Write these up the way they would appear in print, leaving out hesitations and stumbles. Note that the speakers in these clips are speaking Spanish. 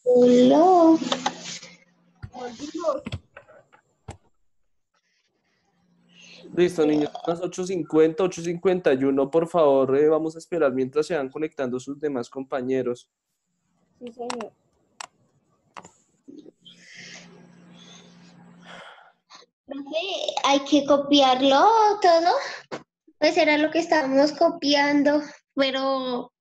Hello. Volvimos. Listo, niños, son las 8:50, 8:51, por favor, vamos a esperar mientras se van conectando sus demás compañeros. Sí, señor. Profe, hay que copiarlo todo. Pues era lo que estábamos copiando, pero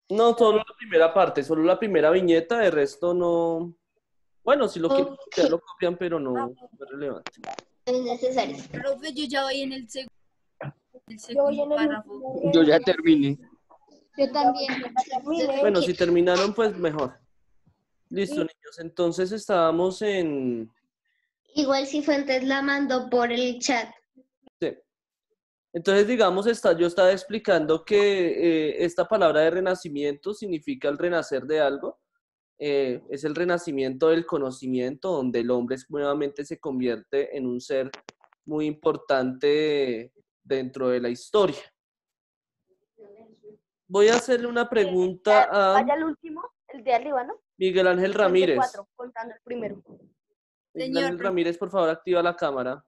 No, solo la primera parte, solo la primera viñeta, de resto no. Bueno, si lo quieren copiar, lo copian, pero no es relevante. es necesario. Profe, yo ya voy en el Yo voy en segundo el párrafo. último. Yo ya terminé. Yo también. terminé. Bueno, si terminaron, pues mejor. Listo, niños, entonces estábamos en... Igual si Fuentes la mandó por el chat. Sí. Entonces, digamos, yo estaba explicando que esta palabra de renacimiento significa el renacer de algo. Es el renacimiento del conocimiento, donde el hombre nuevamente se convierte en un ser muy importante dentro de la historia. Voy a hacerle una pregunta a Vaya al último, el de arriba, ¿no? Miguel Ángel Ramírez. 24, contando el primero. Miguel Señor, Ángel Ramírez, por favor, activa la cámara.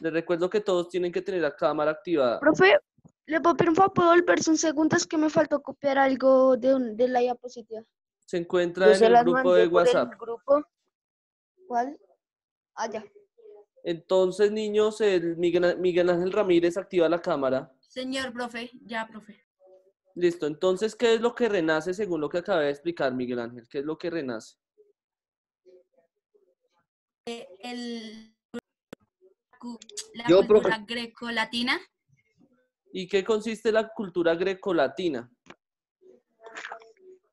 Les recuerdo que todos tienen que tener la cámara activada. Profe, ¿le puedo pedir un favor? ¿Puedo volverse un segundo? Es que me faltó copiar algo de la diapositiva. Se encuentra Yo en se el las grupo mandé de por WhatsApp. el grupo. ¿Cuál? Ah, ya. Entonces, niños, Miguel Ángel Ramírez activa la cámara. señor, profe, ya, profe. Listo. Entonces, ¿qué es lo que renace según lo que acabé de explicar, Miguel Ángel? ¿Qué es lo que renace? La Yo, cultura profe. greco-latina, ¿Y qué consiste la cultura grecolatina?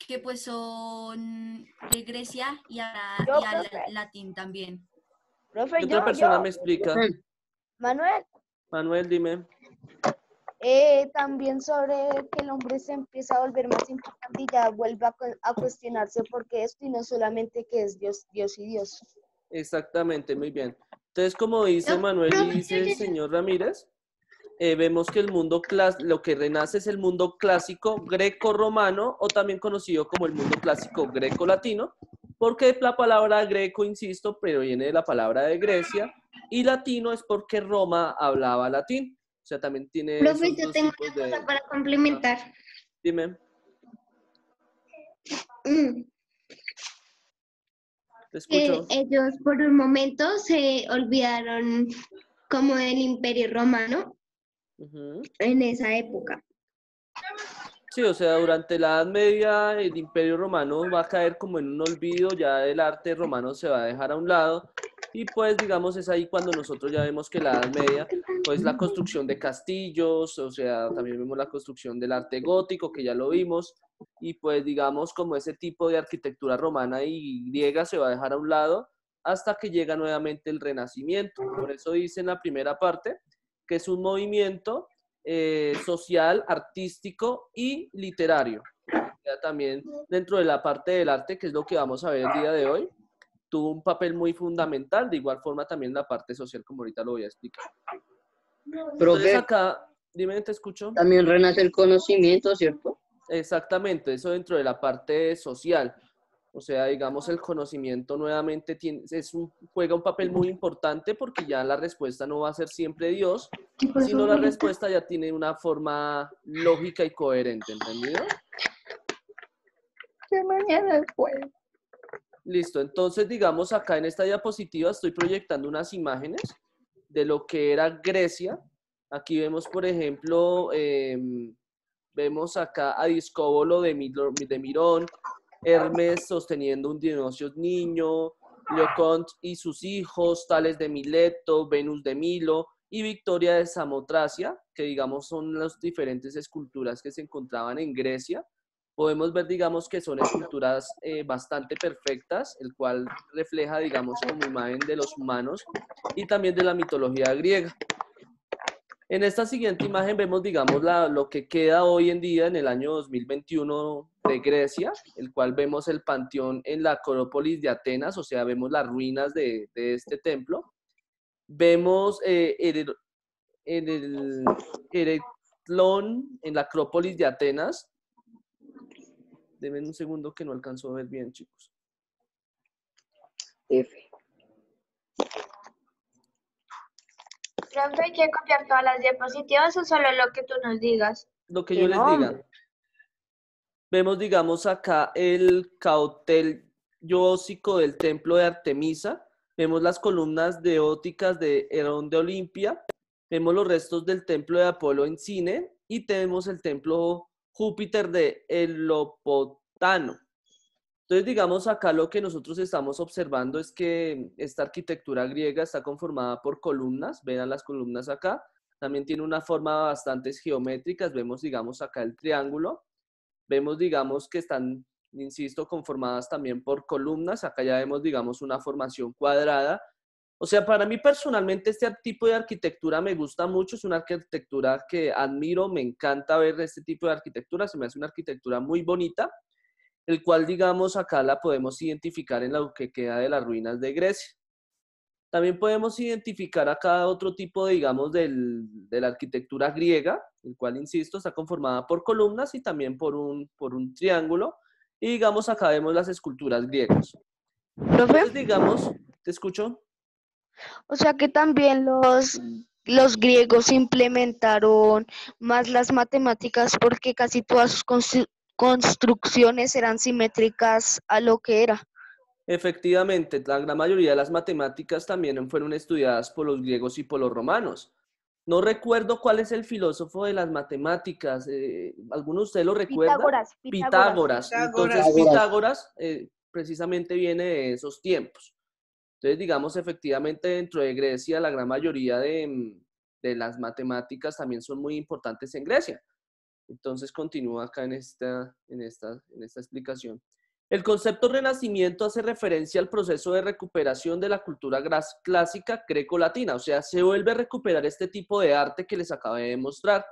que pues son de Grecia y Yo, y profe. latín también. Profe, ¿Qué otra persona me explica? Manuel, Manuel, dime. también sobre que el hombre se empieza a volver más importante y ya vuelve a cuestionarse por qué esto y no solamente que es Dios, Dios y Dios. Exactamente, muy bien. Entonces, como dice No, Manuel y profe, dice el señor Ramírez, vemos que el mundo lo que renace es el mundo clásico greco-romano o también conocido como el mundo clásico greco-latino, porque la palabra greco, insisto, pero viene de la palabra de Grecia, y latino es porque Roma hablaba latín. O sea, también tiene Profe, esos yo dos tengo tipos una cosa de... para complementar. Dime, Mm, te que escucho. ellos por un momento se olvidaron como del Imperio Romano Ujú. en esa época. Sí, o sea, durante la Edad Media el Imperio Romano va a caer como en un olvido, ya el arte romano se va a dejar a un lado y pues digamos es ahí cuando nosotros ya vemos que la Edad Media, pues la construcción de castillos, o sea, también vemos la construcción del arte gótico que ya lo vimos y pues digamos como ese tipo de arquitectura romana y griega se va a dejar a un lado hasta que llega nuevamente el Renacimiento. Por eso dice en la primera parte que es un movimiento social, artístico y literario. Ya también dentro de la parte del arte, que es lo que vamos a ver el día de hoy, tuvo un papel muy fundamental, de igual forma también la parte social, como ahorita lo voy a explicar. Entonces Profe, acá, dime, te escucho. también renace el conocimiento, ¿cierto? Exactamente, eso dentro de la parte social. O sea, digamos, el conocimiento nuevamente juega un papel muy importante porque ya la respuesta no va a ser siempre Dios, sino la respuesta ya tiene una forma lógica y coherente, ¿entendido? Que mañana fue. Listo, entonces digamos acá en esta diapositiva estoy proyectando unas imágenes de lo que era Grecia. Aquí vemos, por ejemplo, vemos acá a Discóbolo de Mirón, Hermes sosteniendo un Dionisio niño, Leoconte y sus hijos, Tales de Mileto, Venus de Milo y Victoria de Samotracia, que digamos son las diferentes esculturas que se encontraban en Grecia. Podemos ver, digamos, que son esculturas bastante perfectas, el cual refleja, digamos, como imagen de los humanos y también de la mitología griega. En esta siguiente imagen vemos, digamos, lo que queda hoy en día en el año 2021 de Grecia, el cual vemos el panteón en la Acrópolis de Atenas, o sea, vemos las ruinas de este templo. Vemos el Hereclón en la Acrópolis de Atenas. Denme un segundo que no alcanzo a ver bien, chicos. F. Profe, ¿hay que copiar todas las diapositivas o solo lo que tú nos digas? Lo que Que yo les no, diga. hombre. Vemos, digamos, acá el cautel yósico del templo de Artemisa. Vemos las columnas deóticas de Herón de Olimpia. Vemos los restos del templo de Apolo en Cine. Y tenemos el templo Júpiter de Elopotano. Entonces, digamos, acá lo que nosotros estamos observando es que esta arquitectura griega está conformada por columnas. Vean las columnas acá. También tiene una forma bastante geométricas. Vemos, digamos, acá el triángulo. Vemos, digamos, que están, insisto, conformadas también por columnas. Acá ya vemos, digamos, una formación cuadrada. O sea, para mí personalmente este tipo de arquitectura me gusta mucho. Es una arquitectura que admiro, me encanta ver este tipo de arquitectura. Se me hace una arquitectura muy bonita, el cual, digamos, acá la podemos identificar en lo que queda de las ruinas de Grecia. También podemos identificar acá otro tipo, digamos, de la arquitectura griega, el cual, insisto, está conformada por columnas y también por un triángulo. Y, digamos, acá vemos las esculturas griegas. Profe, Entonces, digamos, ¿te escucho? o sea que también los griegos implementaron más las matemáticas porque casi todas sus construcciones eran simétricas a lo que era. Efectivamente, la gran mayoría de las matemáticas también fueron estudiadas por los griegos y por los romanos. No recuerdo cuál es el filósofo de las matemáticas. ¿Alguno de ustedes lo recuerda? Pitágoras. Entonces, Pitágoras precisamente viene de esos tiempos. Entonces, digamos, efectivamente, dentro de Grecia, la gran mayoría de las matemáticas también son muy importantes en Grecia. Entonces, continúa acá en esta explicación. El concepto renacimiento hace referencia al proceso de recuperación de la cultura clásica greco-latina, o sea, se vuelve a recuperar este tipo de arte que les acabé de mostrar.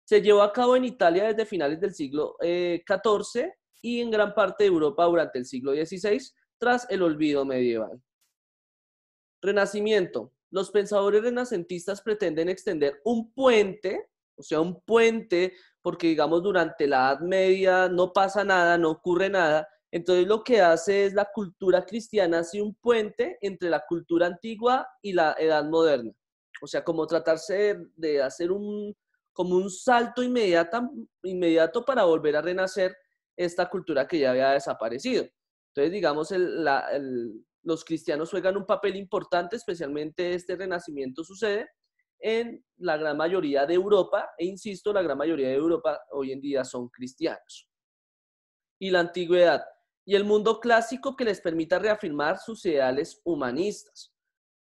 Se llevó a cabo en Italia desde finales del siglo XIV y en gran parte de Europa durante el siglo XVI, tras el olvido medieval. Renacimiento. Los pensadores renacentistas pretenden extender un puente, o sea, un puente, porque digamos durante la Edad Media no pasa nada, no ocurre nada. Entonces lo que hace es la cultura cristiana hace un puente entre la cultura antigua y la edad moderna. O sea, como tratarse de hacer como un salto inmediato para volver a renacer esta cultura que ya había desaparecido. Entonces, digamos, los cristianos juegan un papel importante, especialmente este renacimiento sucede en la gran mayoría de Europa, e insisto, la gran mayoría de Europa hoy en día son cristianos. Y la antigüedad y el mundo clásico que les permita reafirmar sus ideales humanistas.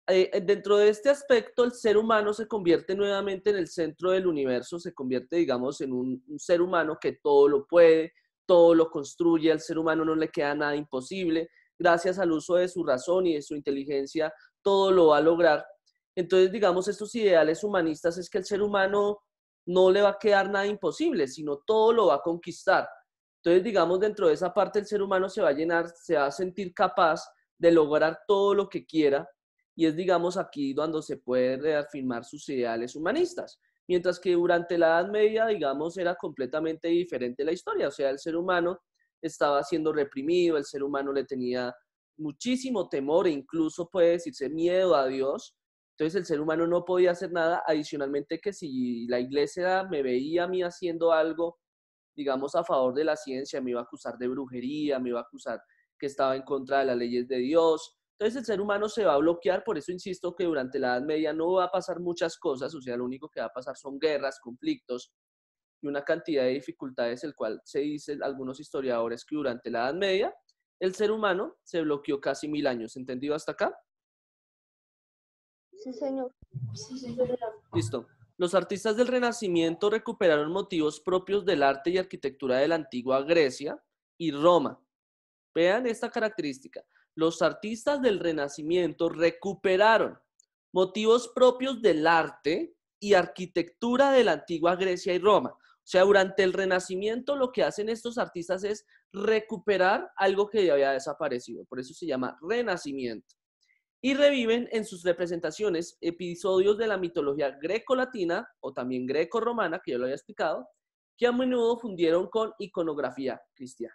Dentro de este aspecto, el ser humano se convierte nuevamente en el centro del universo, se convierte, digamos, en un ser humano que todo lo puede, todo lo construye, al ser humano no le queda nada imposible, gracias al uso de su razón y de su inteligencia, todo lo va a lograr. Entonces, digamos, estos ideales humanistas es que el ser humano no le va a quedar nada imposible, sino todo lo va a conquistar. Entonces, digamos, dentro de esa parte el ser humano se va a llenar, se va a sentir capaz de lograr todo lo que quiera, y es, digamos, aquí donde se puede reafirmar sus ideales humanistas. Mientras que durante la Edad Media, digamos, era completamente diferente la historia. O sea, el ser humano estaba siendo reprimido, el ser humano le tenía muchísimo temor e incluso puede decirse miedo a Dios. Entonces el ser humano no podía hacer nada. Adicionalmente que si la iglesia me veía a mí haciendo algo, digamos, a favor de la ciencia, me iba a acusar de brujería, me iba a acusar que estaba en contra de las leyes de Dios. Entonces el ser humano se va a bloquear, por eso insisto que durante la Edad Media no va a pasar muchas cosas, o sea, lo único que va a pasar son guerras, conflictos y una cantidad de dificultades, el cual se dice algunos historiadores que durante la Edad Media el ser humano se bloqueó casi 1000 años. ¿Entendido hasta acá? Sí, señor. Listo. Los artistas del Renacimiento recuperaron motivos propios del arte y arquitectura de la antigua Grecia y Roma. Vean esta característica. Los artistas del Renacimiento recuperaron motivos propios del arte y arquitectura de la antigua Grecia y Roma. O sea, durante el Renacimiento lo que hacen estos artistas es recuperar algo que ya había desaparecido. Por eso se llama Renacimiento. Y reviven en sus representaciones episodios de la mitología greco-latina o también greco-romana, que yo lo había explicado, que a menudo fundieron con iconografía cristiana.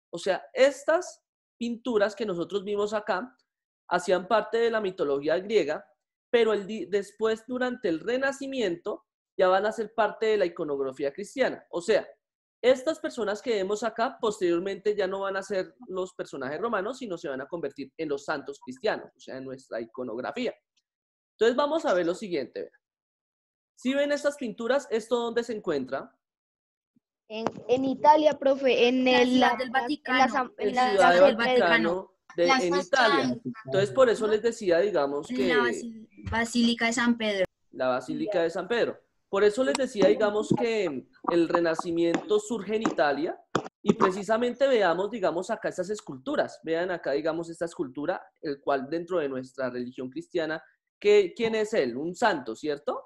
O sea, estas pinturas que nosotros vimos acá hacían parte de la mitología griega, pero después, durante el Renacimiento, ya van a ser parte de la iconografía cristiana. O sea, estas personas que vemos acá, posteriormente ya no van a ser los personajes romanos, sino se van a convertir en los santos cristianos, o sea, en nuestra iconografía. Entonces vamos a ver lo siguiente. Si ven estas pinturas, ¿esto dónde se encuentra? En Italia, profe, en La el, Ciudad del Vaticano. En la Ciudad de San Vaticano, en Italia. Entonces por eso les decía, digamos, En la que Basílica de San Pedro. la Basílica de San Pedro. Por eso les decía, digamos, que el Renacimiento surge en Italia y precisamente veamos, digamos, acá estas esculturas. Vean acá, digamos, esta escultura, el cual dentro de nuestra religión cristiana, ¿quién es él? Un santo, ¿cierto?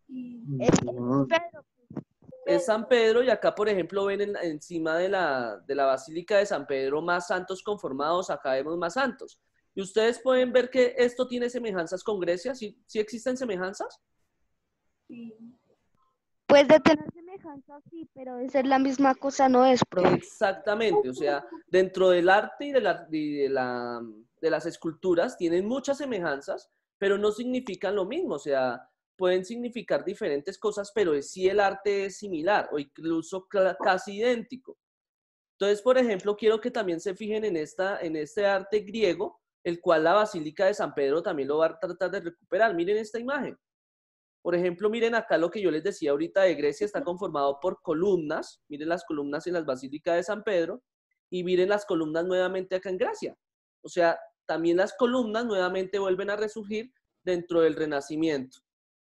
Pedro. Es San Pedro y acá, por ejemplo, ven encima de la Basílica de San Pedro más santos conformados, acá vemos más santos. Y ustedes pueden ver que esto tiene semejanzas con Grecia, ¿sí existen semejanzas? Pues de tener semejanza, sí, pero de ser la misma cosa no es, profe. Exactamente, o sea, dentro del arte y de las esculturas tienen muchas semejanzas, pero no significan lo mismo, o sea, pueden significar diferentes cosas, pero sí el arte es similar o incluso casi idéntico. Entonces, por ejemplo, quiero que también se fijen en este arte griego, el cual la Basílica de San Pedro también lo va a tratar de recuperar. Miren esta imagen. Por ejemplo, miren acá lo que yo les decía ahorita de Grecia, está conformado por columnas. Miren las columnas en la Basílica de San Pedro y miren las columnas nuevamente acá en Grecia. O sea, también las columnas nuevamente vuelven a resurgir dentro del Renacimiento.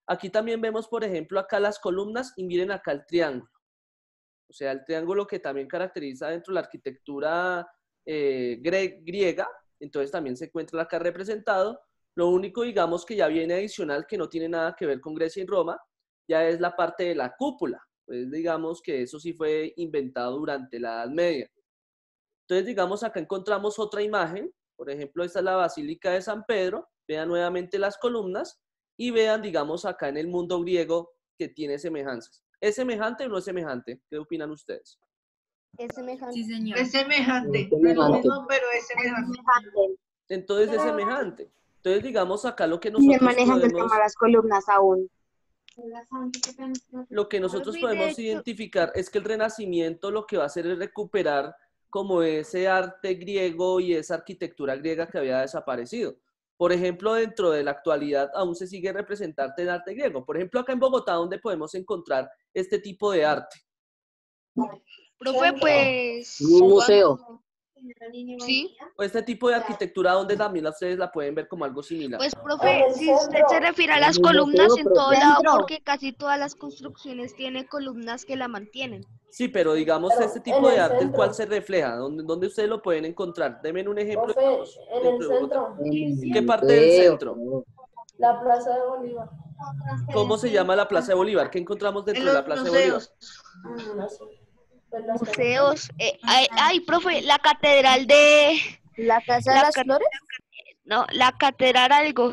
Aquí también vemos, por ejemplo, acá las columnas y miren acá el triángulo. O sea, el triángulo que también caracteriza dentro de la arquitectura griega, entonces también se encuentra acá representado. Lo único, digamos, que ya viene adicional, que no tiene nada que ver con Grecia y Roma, ya es la parte de la cúpula. Pues digamos que eso sí fue inventado durante la Edad Media. Entonces, digamos, acá encontramos otra imagen. Por ejemplo, esta es la Basílica de San Pedro. Vean nuevamente las columnas y vean, digamos, acá en el mundo griego que tiene semejanzas. ¿Es semejante o no es semejante? ¿Qué opinan ustedes? Es semejante. Sí, señor. Es semejante, no es lo mismo, pero es semejante. Entonces es semejante. Entonces, digamos, acá lo que Y nosotros manejan el podemos, tema de las columnas aún. lo que nosotros Profe, de podemos hecho- identificar es que el Renacimiento lo que va a hacer es recuperar como ese arte griego y esa arquitectura griega que había desaparecido. Por ejemplo, dentro de la actualidad aún se sigue representando el arte griego. Por ejemplo, acá en Bogotá, ¿dónde podemos encontrar este tipo de arte? Profe, pues... Un museo. Sí, O este tipo de arquitectura donde también ustedes la pueden ver como algo similar. pues profe, si usted se refiere a las En el columnas museo, en todo lado, Centro. porque casi todas las construcciones tienen columnas que la mantienen. Sí, pero digamos este tipo de arte, el cual se refleja, ¿dónde ustedes lo pueden encontrar? Denme un ejemplo. Digamos, En el dentro de Bogotá. centro, ¿En qué parte del centro? la Plaza de Bolívar. ¿Cómo se llama la Plaza de Bolívar? ¿Qué encontramos dentro En de los la Plaza de Bolívar? museos. No sé. Pues las Museos. Ay, profe, la catedral de... La Casa de La las ca- Flores. No, la catedral algo.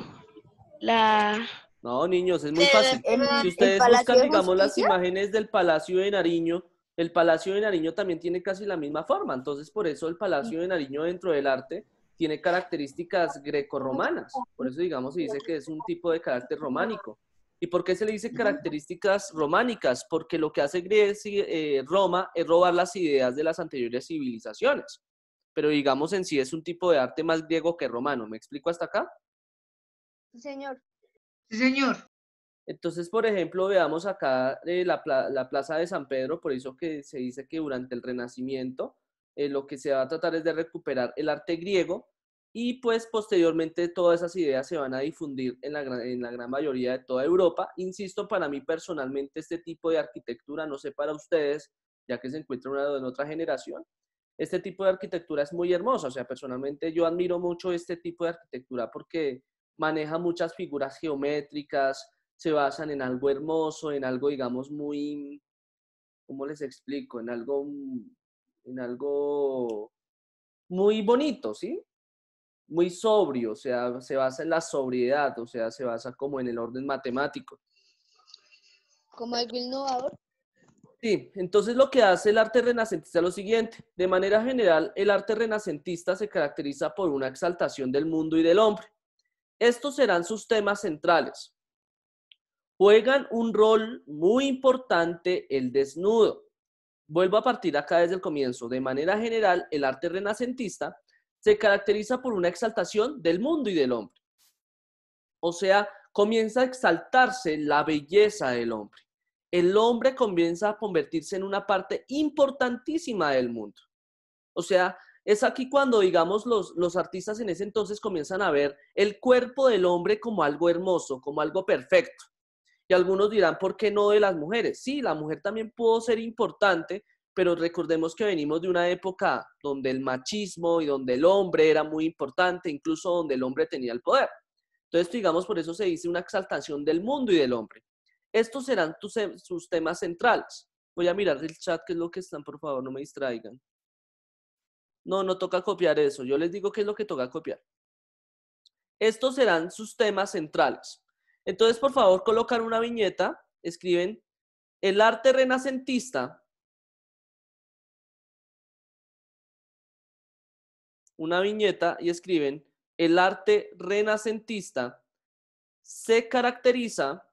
La... No, niños, es muy fácil. Si ustedes Palacio buscan, de digamos, las Justicia. imágenes del Palacio de Nariño, el Palacio de Nariño también tiene casi la misma forma. Entonces, por eso el Palacio de Nariño dentro del arte tiene características grecorromanas. Por eso, digamos, se dice que es un tipo de carácter románico. ¿Y por qué se le dice características románicas? Porque lo que hace Roma es robar las ideas de las anteriores civilizaciones. Pero digamos en sí es un tipo de arte más griego que romano. ¿Me explico hasta acá? Señor. Sí, señor. Entonces, por ejemplo, veamos acá la Plaza de San Pedro, por eso que se dice que durante el Renacimiento lo que se va a tratar es de recuperar el arte griego y pues posteriormente todas esas ideas se van a difundir en la gran mayoría de toda Europa. Insisto, para mí personalmente este tipo de arquitectura, no sé para ustedes, ya que se encuentra en otra generación, este tipo de arquitectura es muy hermosa. O sea, personalmente yo admiro mucho este tipo de arquitectura porque maneja muchas figuras geométricas, se basan en algo hermoso, en algo, digamos, muy, ¿cómo les explico? En algo muy bonito, ¿sí? Muy sobrio, o sea, se basa en la sobriedad, o sea, se basa como en el orden matemático. Como algo innovador. Sí, entonces lo que hace el arte renacentista es lo siguiente. De manera general, el arte renacentista se caracteriza por una exaltación del mundo y del hombre. Estos serán sus temas centrales. Juegan un rol muy importante el desnudo. Vuelvo a partir acá desde el comienzo. De manera general, el arte renacentista se caracteriza por una exaltación del mundo y del hombre. O sea, comienza a exaltarse la belleza del hombre. El hombre comienza a convertirse en una parte importantísima del mundo. O sea, es aquí cuando, digamos, los artistas en ese entonces comienzan a ver el cuerpo del hombre como algo hermoso, como algo perfecto. Y algunos dirán, ¿por qué no de las mujeres? Sí, la mujer también pudo ser importante, pero recordemos que venimos de una época donde el machismo y donde el hombre era muy importante, incluso donde el hombre tenía el poder. Entonces, digamos, por eso se dice una exaltación del mundo y del hombre. Estos serán sus temas centrales. Voy a mirar el chat, qué es lo que están, por favor, no me distraigan. No toca copiar eso. Yo les digo qué es lo que toca copiar. Estos serán sus temas centrales. Entonces, por favor, colocan una viñeta, escriben el arte renacentista, una viñeta y escriben el arte renacentista se caracteriza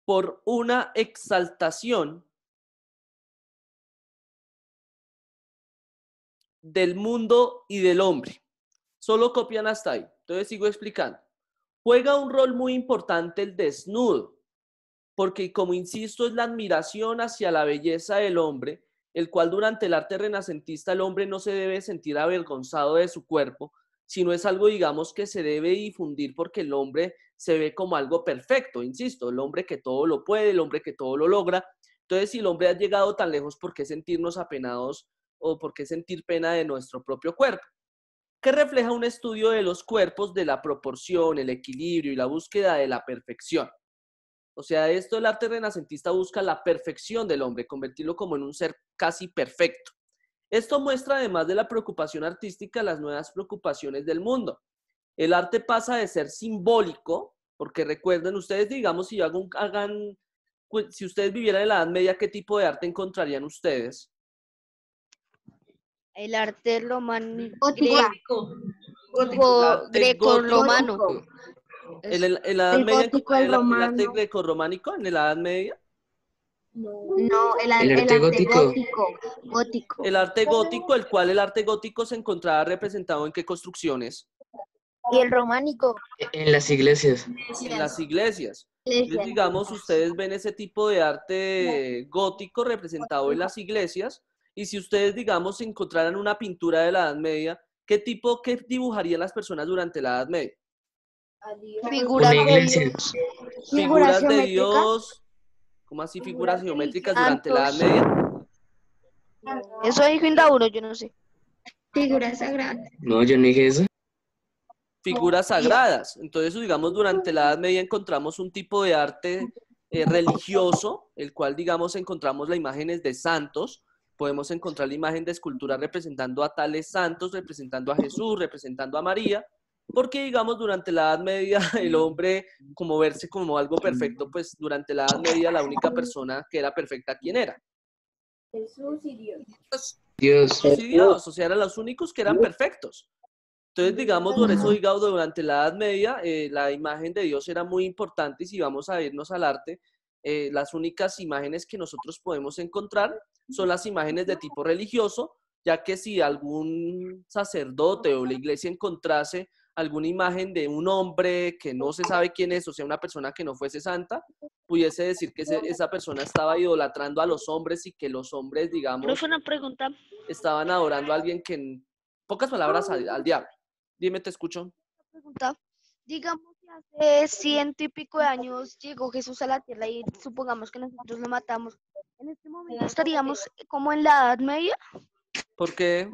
por una exaltación del mundo y del hombre. Solo copian hasta ahí. Entonces sigo explicando. Juega un rol muy importante el desnudo, porque como insisto es la admiración hacia la belleza del hombre, el cual durante el arte renacentista el hombre no se debe sentir avergonzado de su cuerpo, sino es algo, digamos, que se debe difundir porque el hombre se ve como algo perfecto, insisto, el hombre que todo lo puede, el hombre que todo lo logra. Entonces, si el hombre ha llegado tan lejos, ¿por qué sentirnos apenados o por qué sentir pena de nuestro propio cuerpo? Que refleja un estudio de los cuerpos, de la proporción, el equilibrio y la búsqueda de la perfección. O sea, esto el arte renacentista busca la perfección del hombre, convertirlo como en un ser casi perfecto. Esto muestra, además de la preocupación artística, las nuevas preocupaciones del mundo. El arte pasa de ser simbólico, porque recuerden ustedes, digamos, si ustedes vivieran en la Edad Media, ¿qué tipo de arte encontrarían ustedes? El arte románico, greco-romano. ¿En la Edad Media el arte greco-románico en la Edad Media? No, el arte gótico. gótico. El arte gótico, el cual el arte gótico se encontraba representado ¿en qué construcciones? Y el románico. En las iglesias. En las iglesias. Entonces, digamos, ustedes ven ese tipo de arte gótico representado en las iglesias, y si ustedes, digamos, encontraran una pintura de la Edad Media, ¿qué dibujarían las personas durante la Edad Media? figuras Una de iglesia. Dios. Figuras de Dios. ¿Cómo así figuras geométricas durante la Edad Media? Eso dijo Indauro, yo no sé. Figuras sagradas. No, yo no dije eso. Figuras sagradas. Entonces, digamos, durante la Edad Media encontramos un tipo de arte religioso, el cual, digamos, encontramos las imágenes de santos. Podemos encontrar la imagen de escultura representando a tales santos, representando a Jesús, representando a María, porque, digamos, durante la Edad Media el hombre, como verse como algo perfecto, pues durante la Edad Media la única persona que era perfecta, ¿quién era? Jesús y Dios. Dios. Jesús y Dios, o sea, eran los únicos que eran perfectos. Entonces, digamos, por eso, digamos, durante la Edad Media, la imagen de Dios era muy importante, y si vamos a irnos al arte, las únicas imágenes que nosotros podemos encontrar son las imágenes de tipo religioso, ya que si algún sacerdote o la iglesia encontrase alguna imagen de un hombre que no se sabe quién es, o sea, una persona que no fuese santa, pudiese decir que esa persona estaba idolatrando a los hombres y que los hombres, digamos, Profe, una pregunta. estaban adorando a alguien que, en pocas palabras, al diablo. Dime, te escucho. Digamos que hace 100 y pico de años llegó Jesús a la tierra y supongamos que nosotros lo matamos. En este momento estaríamos como en la Edad Media. ¿Por qué?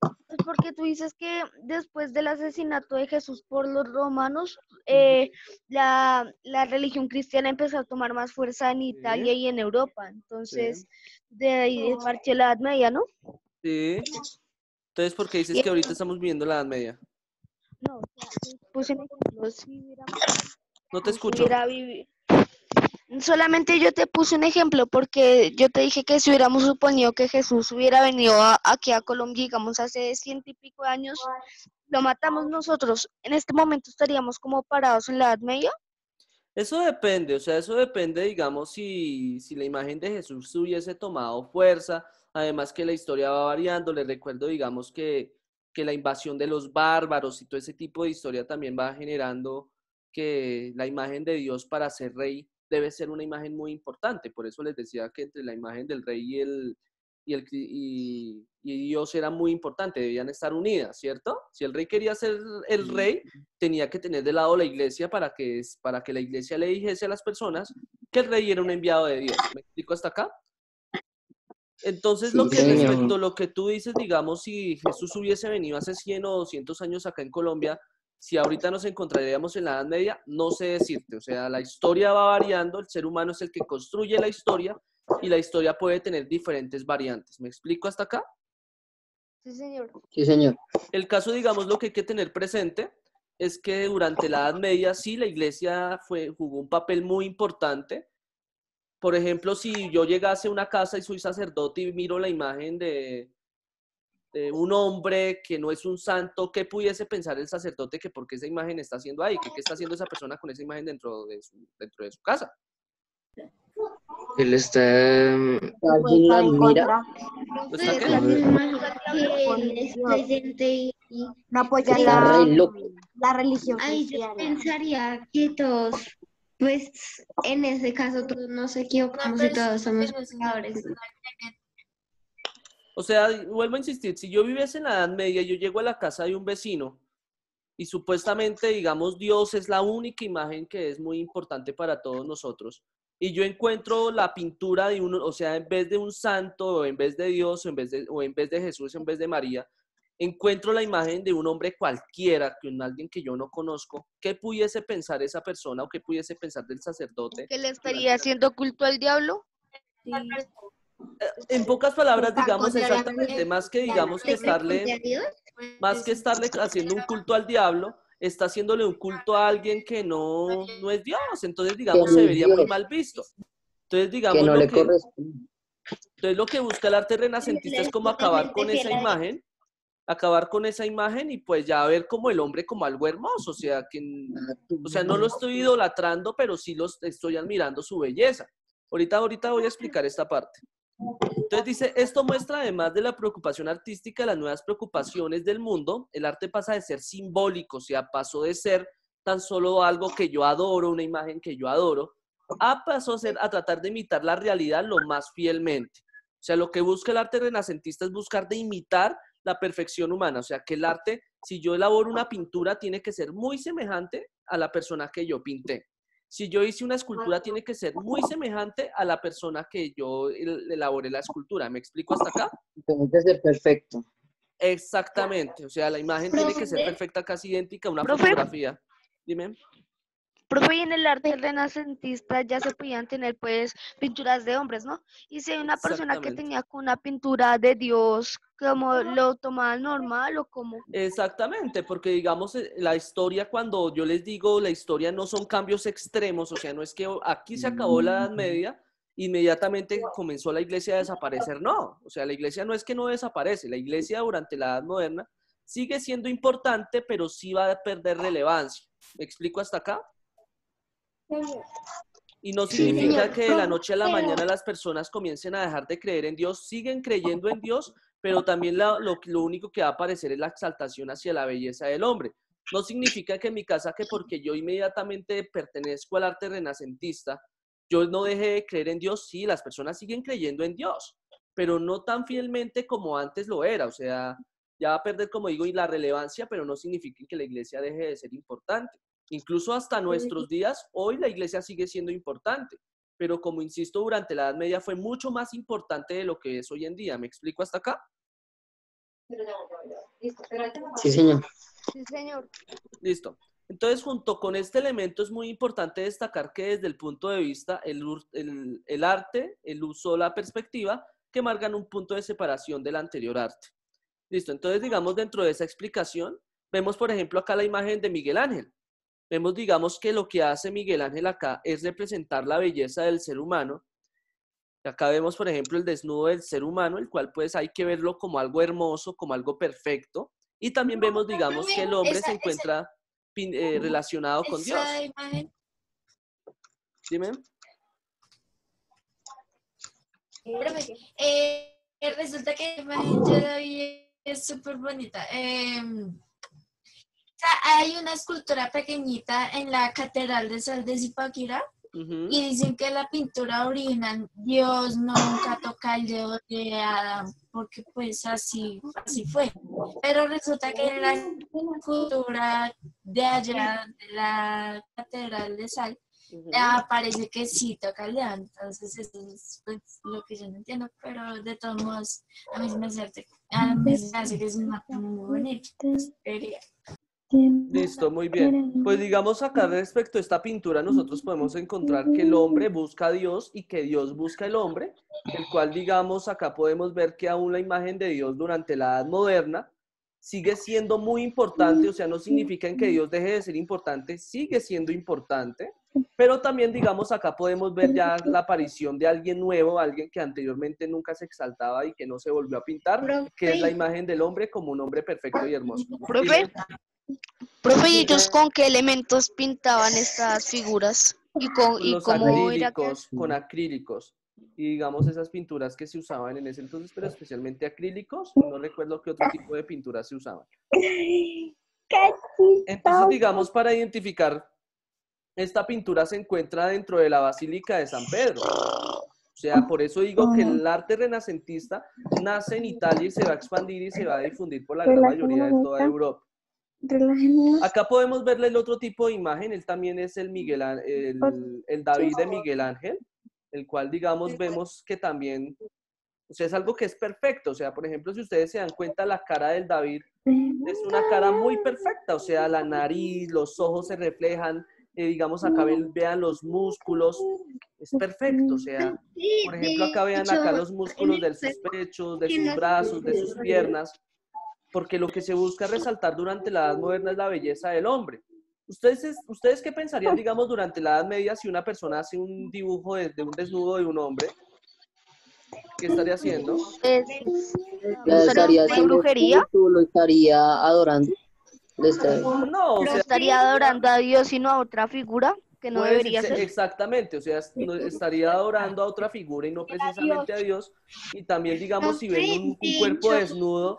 Pues porque tú dices que después del asesinato de Jesús por los romanos, la religión cristiana empezó a tomar más fuerza en Italia y en Europa. Entonces, de ahí partió la Edad Media, ¿no? Sí. Entonces, ¿por qué dices que ahorita estamos viviendo la Edad Media? No, o sea, yo puse un ejemplo, si hubiéramos, No te si escucho. hubiera vivido. Solamente yo te puse un ejemplo porque yo te dije que si hubiéramos suponido que Jesús hubiera venido aquí a Colombia, digamos, hace 100 y pico de años, lo matamos nosotros. En este momento estaríamos como parados en la Edad Media. Eso depende, o sea, eso depende, digamos, si la imagen de Jesús hubiese tomado fuerza, además que la historia va variando, les recuerdo, digamos, que la invasión de los bárbaros y todo ese tipo de historia también va generando que la imagen de Dios para ser rey debe ser una imagen muy importante, por eso les decía que entre la imagen del rey y Dios era muy importante, debían estar unidas, ¿cierto? Si el rey quería ser el rey, tenía que tener de lado la iglesia para que la iglesia le dijese a las personas que el rey era un enviado de Dios. ¿Me explico hasta acá? Entonces, Sí, respecto señor. a lo que tú dices, digamos, si Jesús hubiese venido hace 100 o 200 años acá en Colombia, si ahorita nos encontraríamos en la Edad Media, no sé decirte. O sea, la historia va variando, el ser humano es el que construye la historia y la historia puede tener diferentes variantes. ¿Me explico hasta acá? Sí, señor. Sí, señor. El caso, digamos, lo que hay que tener presente es que durante la Edad Media sí la iglesia jugó un papel muy importante. Por ejemplo, si yo llegase a una casa y soy sacerdote y miro la imagen de un hombre que no es un santo, ¿qué pudiese pensar el sacerdote que por qué esa imagen está haciendo ahí? ¿Qué está haciendo esa persona con esa imagen dentro de su casa? Él está... ¿Alguien la mira? ¿No está Es qué? la misma que Con él es Dios. presente y No apoya Está re loco. la religión ahí yo cristiana. pensaría que todos, pues en ese caso todos nos equivocamos y todos somos pecadores. O sea, vuelvo a insistir, si yo viviese en la Edad Media, yo llego a la casa de un vecino y supuestamente, digamos, Dios es la única imagen que es muy importante para todos nosotros. Y yo encuentro la pintura de uno, o sea, en vez de un santo, o en vez de Dios, o en vez de Jesús, en vez de María, encuentro la imagen de un hombre cualquiera, alguien que yo no conozco. ¿Qué pudiese pensar esa persona o qué pudiese pensar del sacerdote? ¿Que le estaría haciendo culto al diablo? En pocas palabras, ¿Está digamos contra la exactamente, más que digamos que religión de Dios? más que estarle haciendo un culto al diablo, está haciéndole un culto a alguien que no es Dios. Entonces, Que digamos, no se es vería muy Dios. mal visto. Entonces, Que digamos, no le corresponde. entonces lo que busca el arte renacentista es como acabar con esa imagen y pues ya ver como el hombre como algo hermoso, o sea, no lo estoy idolatrando, pero sí estoy admirando su belleza. Ahorita voy a explicar esta parte. Entonces dice, esto muestra además de la preocupación artística, las nuevas preocupaciones del mundo, el arte pasa de ser simbólico, o sea, pasó de ser tan solo algo que yo adoro, una imagen que yo adoro, pasó a tratar de imitar la realidad lo más fielmente. O sea, lo que busca el arte renacentista es buscar de imitar la perfección humana, o sea, que el arte, si yo elaboro una pintura, tiene que ser muy semejante a la persona que yo pinté. Si yo hice una escultura, tiene que ser muy semejante a la persona que yo elaboré la escultura. ¿Me explico hasta acá? Tiene que ser perfecto. Exactamente. O sea, la imagen tiene que ser perfecta, casi idéntica a una Profe. fotografía. Dime. Profe, y en el arte renacentista ya se podían tener pues pinturas de hombres, ¿no? Y si hay una persona que Exactamente. tenía una pintura de Dios, ¿cómo lo tomaban normal o cómo? Exactamente, porque digamos, la historia, cuando yo les digo, la historia no son cambios extremos, o sea, no es que aquí se acabó la Edad Media, inmediatamente comenzó la iglesia a desaparecer, no, o sea, la iglesia no es que no desaparece, la iglesia durante la Edad Moderna sigue siendo importante, pero sí va a perder relevancia. ¿Me explico hasta acá? Y no significa que de la noche a la mañana las personas comiencen a dejar de creer en Dios, siguen creyendo en Dios, pero también lo único que va a aparecer es la exaltación hacia la belleza del hombre. No significa que en mi casa, que porque yo inmediatamente pertenezco al arte renacentista, yo no deje de creer en Dios. Sí, las personas siguen creyendo en Dios, pero no tan fielmente como antes lo era. O sea, ya va a perder, como digo, y la relevancia, pero no significa que la iglesia deje de ser importante. Incluso hasta nuestros días, hoy la iglesia sigue siendo importante, pero como insisto, durante la Edad Media fue mucho más importante de lo que es hoy en día. ¿Me explico hasta acá? Sí, señor. Sí, señor. Listo. Entonces, junto con este elemento es muy importante destacar que desde el punto de vista, el arte, el uso, la perspectiva, que marcan un punto de separación del anterior arte. Listo. Entonces, digamos, dentro de esa explicación, Vemos, por ejemplo, acá la imagen de Miguel Ángel. Vemos, digamos, que lo que hace Miguel Ángel acá es representar la belleza del ser humano. Acá vemos, por ejemplo, el desnudo del ser humano, el cual pues hay que verlo como algo hermoso, como algo perfecto. Y también vemos, digamos, que el hombre se encuentra relacionado con Dios. Dime. Resulta que la imagen de David es súper bonita. Hay una escultura pequeñita en la Catedral de Sal de Zipaquirá y dicen que la pintura original Dios nunca toca el dedo de Adán porque pues así fue. Pero resulta que en la escultura de allá de la Catedral de Sal parece que sí toca el dedo. Entonces eso es pues, lo que yo no entiendo, pero de todos modos a mí se me hace que es una parte muy bonita. Listo, muy bien. Pues digamos acá respecto a esta pintura nosotros podemos encontrar que el hombre busca a Dios y que Dios busca al hombre, el cual digamos acá podemos ver que aún la imagen de Dios durante la Edad Moderna sigue siendo muy importante, o sea, no significa que Dios deje de ser importante, sigue siendo importante, pero también digamos acá podemos ver ya la aparición de alguien nuevo, alguien que anteriormente nunca se exaltaba y que no se volvió a pintar, que es la imagen del hombre como un hombre perfecto y hermoso. Profe, ¿y ellos con qué elementos pintaban estas figuras? ¿Y cómo era? Con acrílicos. Y digamos esas pinturas que se usaban en ese entonces, pero especialmente acrílicos, no recuerdo qué otro tipo de pinturas se usaban. Entonces, digamos, para identificar, esta pintura se encuentra dentro de la Basílica de San Pedro. O sea, por eso digo que el arte renacentista nace en Italia y se va a expandir y se va a difundir por la gran mayoría de toda Europa. Acá podemos verle el otro tipo de imagen, él también es el David de Miguel Ángel, el cual digamos vemos que también, o sea, es algo que es perfecto, o sea, por ejemplo, si ustedes se dan cuenta, la cara del David es una cara muy perfecta, o sea, la nariz, los ojos se reflejan, digamos acá vean los músculos, es perfecto, o sea, por ejemplo, acá vean acá los músculos de sus pechos, de sus brazos, de sus piernas, porque lo que se busca resaltar durante la Edad Moderna es la belleza del hombre. ¿Ustedes qué pensarían, digamos, durante la Edad Media si una persona hace un dibujo de un desnudo de un hombre? ¿Qué estaría haciendo? ¿Estaría haciendo brujería? ¿Lo estaría adorando? No, o sea, estaría adorando a Dios y no a otra figura que no debería ser. Exactamente, o sea, estaría adorando a otra figura y no precisamente a Dios. Y también, digamos, si ven un cuerpo desnudo, o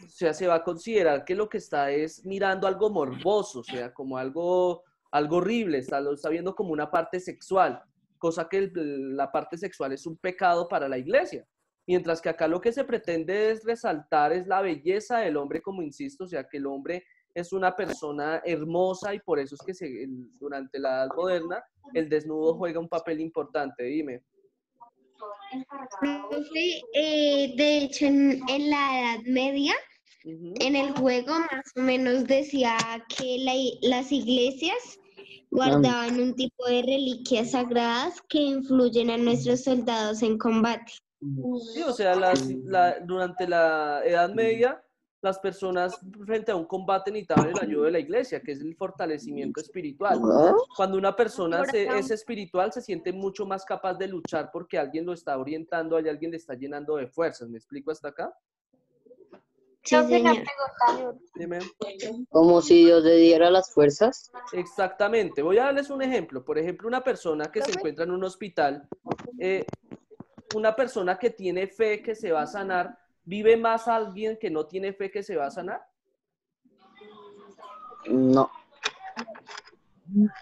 sea, se va a considerar que lo que está es mirando algo morboso, o sea, como algo horrible, lo está viendo como una parte sexual, cosa que la parte sexual es un pecado para la iglesia. Mientras que acá lo que se pretende es resaltar es la belleza del hombre, como insisto, o sea, que el hombre es una persona hermosa y por eso es que durante la Edad Moderna el desnudo juega un papel importante. Dime. De hecho, en la Edad Media, en el juego más o menos decía que las iglesias guardaban un tipo de reliquias sagradas que influyen a nuestros soldados en combate. Sí, o sea, durante la Edad Media, las personas frente a un combate necesitaban el ayuda de la iglesia, que es el fortalecimiento espiritual. Cuando una persona es espiritual, se siente mucho más capaz de luchar porque alguien lo está orientando, alguien le está llenando de fuerzas. ¿Me explico hasta acá? Sí, señor. Dime. Como si Dios le diera las fuerzas. Exactamente. Voy a darles un ejemplo. Por ejemplo, una persona que se encuentra en un hospital, una persona que tiene fe que se va a sanar, ¿vive más a alguien que no tiene fe que se va a sanar? No.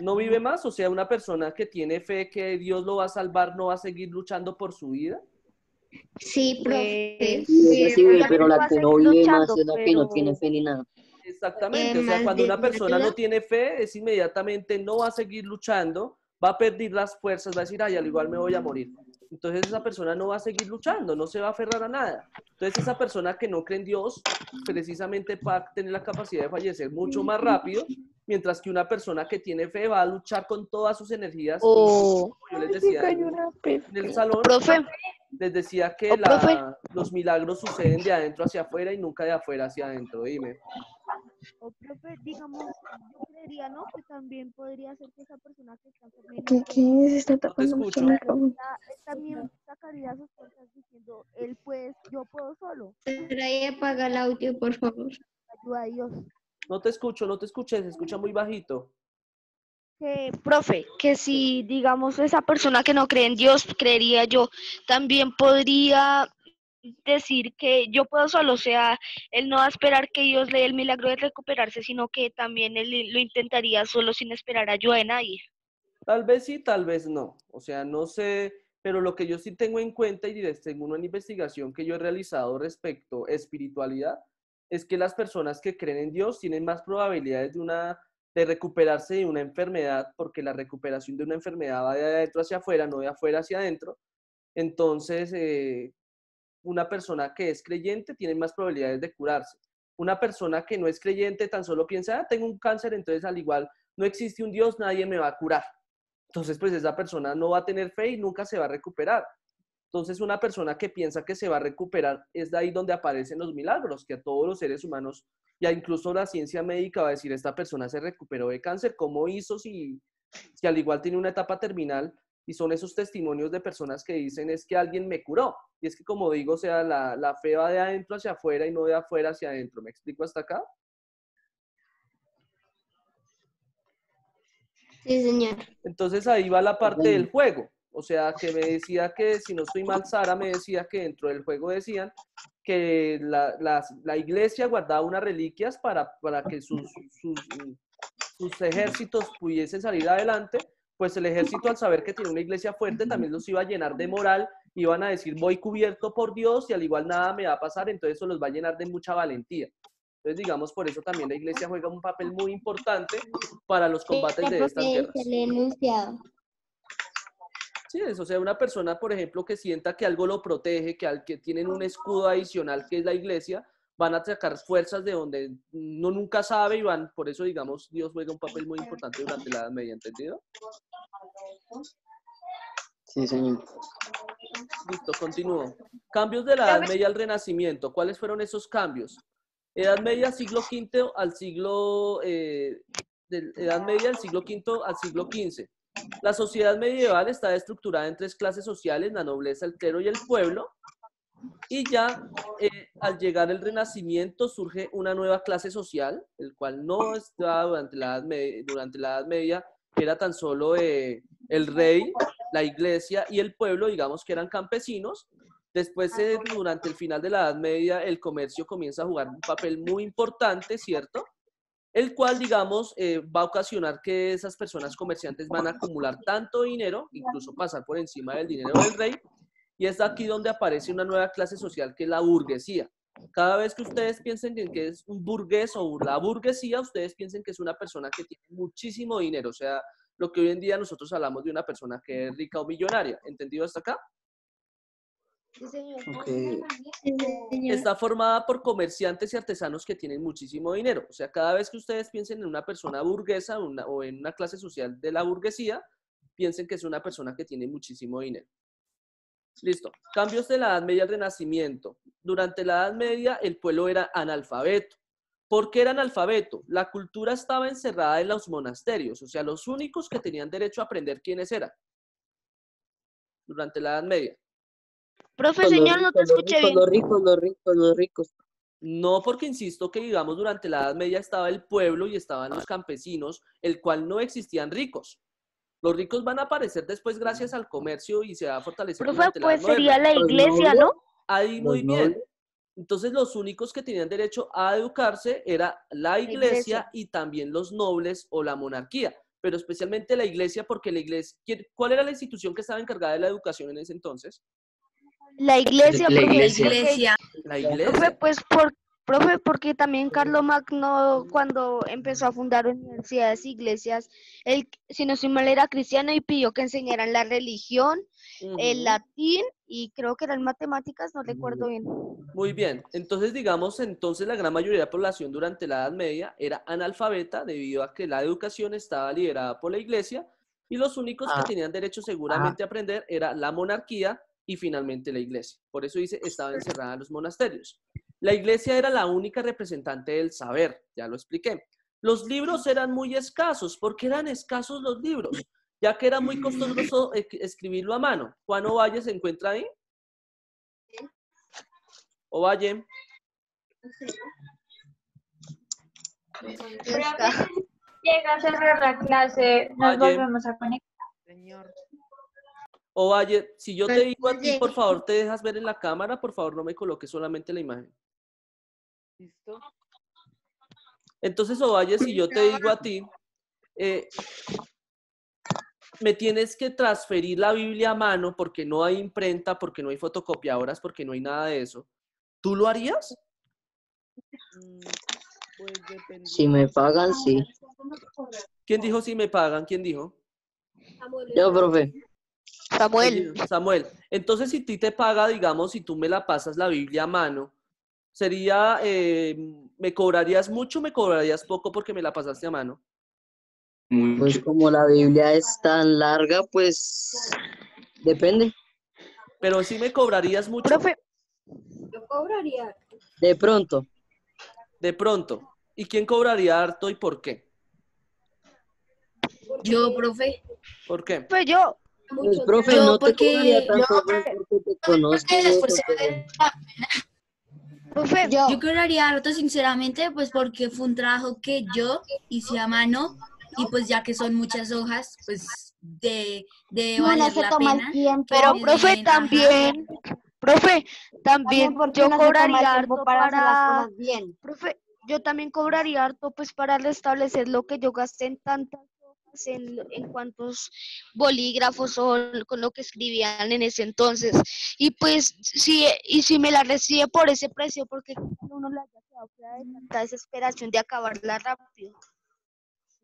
¿No vive más? O sea, una persona que tiene fe que Dios lo va a salvar, ¿no va a seguir luchando por su vida? Sí, profe. Sí, pero la que no vive más es la que no tiene fe ni nada. Exactamente, o sea, cuando una persona no tiene fe, es inmediatamente no va a seguir luchando, va a perder las fuerzas, va a decir, ay, al igual me voy a morir. Entonces esa persona no va a seguir luchando, no se va a aferrar a nada. Entonces esa persona que no cree en Dios, precisamente va a tener la capacidad de fallecer mucho más rápido, mientras que una persona que tiene fe va a luchar con todas sus energías. Como yo les decía en el salón, les decía que los milagros suceden de adentro hacia afuera y nunca de afuera hacia adentro. Dime. O profe, digamos, yo creería, ¿no? Que también podría ser que esa persona que está enferma ¿Qué se está No te tapando mucho el escucho. micrófono? él también sacaría sus fuerzas diciendo, él pues, yo puedo solo. Trae, apaga el audio, por favor. Ayuda a Dios. No te escucho, no te escuché, se escucha muy bajito. Que, profe, que si, digamos, esa persona que no cree en Dios, creería yo, también podría decir que yo puedo solo, o sea, él no va a esperar que Dios le dé el milagro de recuperarse, sino que también él lo intentaría solo sin esperar ayuda de nadie. Tal vez sí, tal vez no. O sea, no sé, pero lo que yo sí tengo en cuenta y tengo una investigación que yo he realizado respecto a espiritualidad, es que las personas que creen en Dios tienen más probabilidades de recuperarse de una enfermedad, porque la recuperación de una enfermedad va de adentro hacia afuera, no de afuera hacia adentro. Entonces, una persona que es creyente tiene más probabilidades de curarse. Una persona que no es creyente tan solo piensa, ah, tengo un cáncer, entonces al igual no existe un Dios, nadie me va a curar. Entonces, pues esa persona no va a tener fe y nunca se va a recuperar. Entonces, una persona que piensa que se va a recuperar es de ahí donde aparecen los milagros, que a todos los seres humanos, ya incluso la ciencia médica va a decir, esta persona se recuperó de cáncer, ¿cómo hizo si al igual tiene una etapa terminal? Y son esos testimonios de personas que dicen, es que alguien me curó. Y es que, como digo, o sea, la fe va de adentro hacia afuera y no de afuera hacia adentro. ¿Me explico hasta acá? Sí, señor. Entonces ahí va la parte del juego. O sea, que me decía que, si no estoy mal, Sara me decía que dentro del juego decían que la iglesia guardaba unas reliquias para que sus ejércitos pudiesen salir adelante. Pues el ejército, al saber que tiene una iglesia fuerte, también los iba a llenar de moral, iban a decir, voy cubierto por Dios y al igual nada me va a pasar, entonces eso los va a llenar de mucha valentía. Entonces, digamos, por eso también la iglesia juega un papel muy importante para los combates de estas guerras. Sí, eso, o sea, una persona, por ejemplo, que sienta que algo lo protege, que tienen un escudo adicional que es la iglesia, van a sacar fuerzas de donde no nunca sabe y van, por eso, digamos, Dios juega un papel muy importante durante la Edad Media, ¿entendido? Sí, señor. Listo, continúo. Cambios de la Edad Media al Renacimiento. ¿Cuáles fueron esos cambios? Edad Media, siglo V al siglo... Edad Media del siglo V al siglo XV. La sociedad medieval está estructurada en tres clases sociales, la nobleza, el clero y el pueblo. Y ya al llegar el Renacimiento surge una nueva clase social, el cual no estaba durante la Edad Media, que era tan solo el rey, la iglesia y el pueblo, digamos que eran campesinos. Después, durante el final de la Edad Media, el comercio comienza a jugar un papel muy importante, ¿cierto? El cual, digamos, va a ocasionar que esas personas comerciantes van a acumular tanto dinero, incluso pasar por encima del dinero del rey, y es aquí donde aparece una nueva clase social que es la burguesía. Cada vez que ustedes piensen que es un burgués o la burguesía, ustedes piensen que es una persona que tiene muchísimo dinero, o sea, lo que hoy en día nosotros hablamos de una persona que es rica o millonaria. ¿Entendido hasta acá? Sí, señor. Okay. Está formada por comerciantes y artesanos que tienen muchísimo dinero. O sea, cada vez que ustedes piensen en una persona burguesa o en una clase social de la burguesía, piensen que es una persona que tiene muchísimo dinero. Listo. Cambios de la Edad Media al Renacimiento. Durante la Edad Media, el pueblo era analfabeto. ¿Por qué era analfabeto? La cultura estaba encerrada en los monasterios. O sea, los únicos que tenían derecho a aprender quiénes eran durante la Edad Media. Profe, señor, no te escuché bien. Los ricos. No, porque insisto que, digamos, durante la Edad Media estaba el pueblo y estaban los campesinos, el cual no existían ricos. Los ricos van a aparecer después gracias al comercio y se va a fortalecer Profe, durante la pues Edad Moderna. sería la iglesia, ¿no? Ahí muy bien. Entonces, los únicos que tenían derecho a educarse era la iglesia y también los nobles o la monarquía, pero especialmente la iglesia, porque la iglesia, ¿cuál era la institución que estaba encargada de la educación en ese entonces? La iglesia, La profe. iglesia. La iglesia. Profe, pues profe, porque también Carlomagno, cuando empezó a fundar universidades, iglesias, él, si no estoy mal, era cristiano y pidió que enseñaran la religión, el latín y creo que eran matemáticas, no recuerdo bien. Muy bien. Entonces, digamos, la gran mayoría de la población durante la Edad Media era analfabeta debido a que la educación estaba liderada por la iglesia y los únicos que tenían derecho seguramente a aprender era la monarquía y finalmente la iglesia. Por eso dice, estaba encerrada en los monasterios. La iglesia era la única representante del saber, ya lo expliqué. Los libros eran muy escasos. ¿Por qué eran escasos los libros? Ya que era muy costoso escribirlo a mano. ¿Juan Ovalle se encuentra ahí? Ovalle. Llega a cerrar la clase, nos Ovalle. volvemos a conectar. Señor. Ovalle, si yo te digo a ti, por favor, ¿te dejas ver en la cámara? Por favor, no me coloques solamente la imagen. ¿Listo? Entonces, Ovalle, si yo te digo a ti, me tienes que transferir la Biblia a mano porque no hay imprenta, porque no hay fotocopiadoras, porque no hay nada de eso. ¿Tú lo harías? Pues depende. Si me pagan, sí. ¿Quién dijo si me pagan? ¿Quién dijo? Yo, profe. Samuel. Entonces, si a ti te paga, digamos, si tú me la pasas la Biblia a mano, sería, ¿me cobrarías mucho o me cobrarías poco porque me la pasaste a mano? Pues como la Biblia es tan larga, pues depende. Pero sí me cobrarías mucho. Profe, Yo cobraría. De pronto. De pronto. ¿Y quién cobraría harto y por qué? Yo, profe. ¿Por qué? pues yo. Pues, profe, Yo, no te porque cobraría tanto yo- pues, porque te conozco. Porque después porque- Profe, yo cobraría harto, sinceramente, pues porque fue un trabajo que yo hice a mano y pues ya que son muchas hojas, pues de Uno valer se la toma el pena. tiempo. pero me profe den, ajá. también, También porque yo uno se toma el cobraría tiempo harto para hacer las para, cosas bien. profe, yo también cobraría harto pues para restablecer lo que yo gasté en tantas hojas, en cuantos bolígrafos o con lo que escribían en ese entonces. Y pues si me la recibe por ese precio, porque uno le haya quedado fuera de tanta desesperación de acabarla rápido.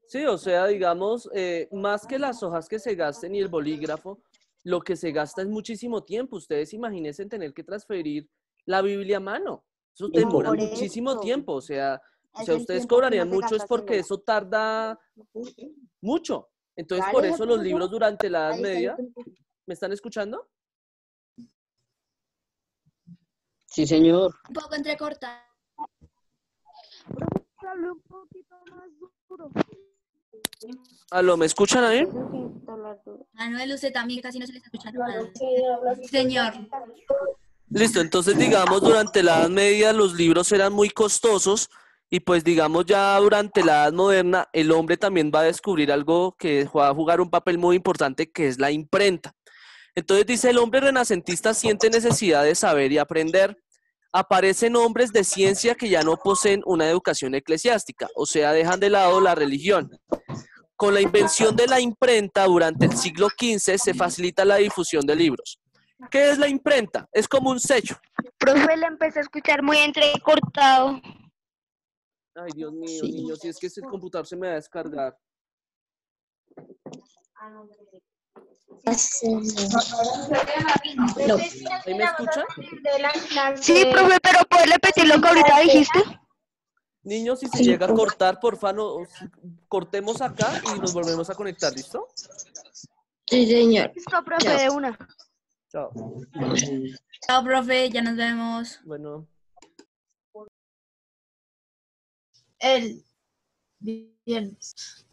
Sí, o sea, digamos, más que las hojas que se gasten y el bolígrafo, lo que se gasta es muchísimo tiempo. Ustedes imagínense tener que transferir la Biblia a mano. Eso demora Por muchísimo eso. tiempo. O sea, Es ustedes el tiempo que cobrarían uno se mucho es gasta porque haciéndola. eso tarda mucho. Entonces, Claro, por ese eso los profesor, libros durante la Edad ahí está el Media, tiempo. ¿me están escuchando? Sí, señor. Un poco entrecortada. Profe, hable un poquito más duro. ¿Aló, me escuchan ahí? Manuel, usted también casi no se le está escuchando nada. Señor. Listo, entonces digamos durante la Edad Media los libros eran muy costosos y pues digamos ya durante la Edad Moderna el hombre también va a descubrir algo que va a jugar un papel muy importante que es la imprenta. Entonces dice el hombre renacentista siente necesidad de saber y aprender. Aparecen hombres de ciencia que ya no poseen una educación eclesiástica, o sea, dejan de lado la religión. Con la invención de la imprenta durante el siglo XV se facilita la difusión de libros. ¿Qué es la imprenta? Es como un sello. Profe, le empecé a escuchar muy entrecortado. Ay, Dios mío, niño, si es que este computador se me va a descargar. ¿Ahí me escucha? Sí, profe, pero ¿puedes repetir lo que ahorita dijiste? Niños, si se llega a cortar, porfa, no, cortemos acá y nos volvemos a conectar, ¿listo? Sí, señor. Listo, profe, de una. Chao. Chao, profe, ya nos vemos. Bueno. El viernes.